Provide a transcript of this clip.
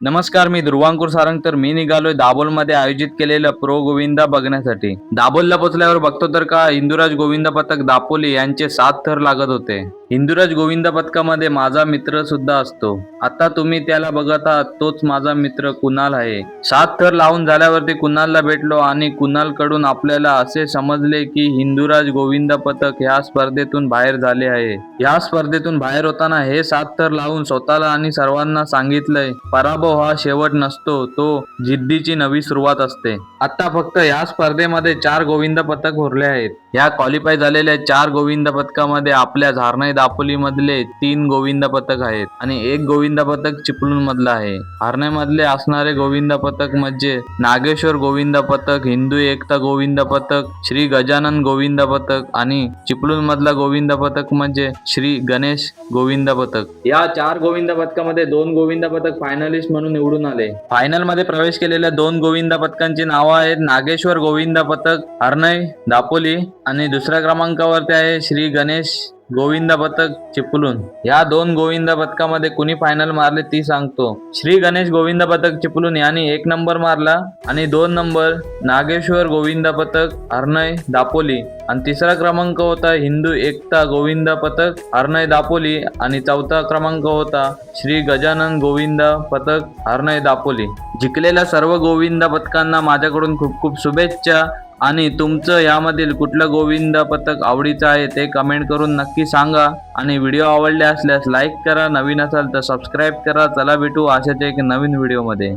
नमस्कार, मी ध्रुवांकुर सारंग. तर मी निघालोय दाभोलमध्ये आयोजित केलेलं प्रो गोविंदा बघण्यासाठी. दाभोलला पोहोचल्यावर बघतो तर का हिंदुराज गोविंदा पथक दापोली यांचे 7 थर लागत होते. हिंदुराज गोविंदा पथकामध्ये माझा मित्र सुद्धा असतो. आता तुम्ही त्याला बघत आहात, तोच माझा मित्र कुणाल आहे. 7 थर लावून झाल्यावरती कुणालला भेटलो आणि कुणाल कडून आपल्याला असे समजले की हिंदुराज गोविंदा पथक ह्या स्पर्धेतून बाहेर झाले आहे. या स्पर्धेतून बाहेर होताना हे 7 थर लावून स्वतःला आणि सर्वांना सांगितलंय, पराभव हा शेवट नसतो, तो जिद्दीची नवी सुरुवात असते. आता फक्त या स्पर्धेमध्ये 4 गोविंदा पथक उरले आहेत. या क्वालिफाय झालेल्या 4 गोविंदा पथकामध्ये आपल्या झारणाई दापोली मधले 3 गोविंदा पथक आहेत आणि 1 गोविंदा पथक चिपळूण मधलं आहे. हरणे मधले असणारे गोविंदा पथक म्हणजे नागेश्वर गोविंदा पथक, हिंदू एकता गोविंदा पथक, श्री गजानन गोविंदा पथक आणि चिपळूण मधला गोविंदा पथक म्हणजे श्री गणेश गोविंदा पथक. या 4 गोविंदा पथकामध्ये 2 गोविंदा पथक फायनलिस्ट म्हणून निवडून आले. फायनल मध्ये प्रवेश केलेल्या 2 गोविंदा पथकांची नावं आहेत नागेश्वर गोविंदा पथक हरणाई दापोली आणि दुसऱ्या क्रमांकावरती आहे श्री गणेश गोविंदा पथक चिपळूण. या 2 गोविंदा पथकामध्ये कुणी फायनल मारले ती सांगतो. श्री गणेश गोविंदा पथक चिपळूण यांनी 1 नंबर मारला आणि 2 नंबर नागेश्वर गोविंदा पथक हरणाई दापोली आणि 3रा क्रमांक होता हिंदू एकता गोविंदा पथक हरणाई दापोली आणि 4था क्रमांक होता श्री गजानन गोविंदा पथक हरणाई दापोली. जिंकलेल्या सर्व गोविंदा पथकांना माझ्याकडून खूप खूप शुभेच्छा आणि तुमचं यामधील कुठलं गोविंदा पथक आवडीचं आहे ते कमेंट करून नक्की सांगा आणि व्हिडिओ आवडले असल्यास लाईक करा, नवीन असाल तर सबस्क्राईब करा. चला भेटू अशाच एक नवीन व्हिडिओमध्ये.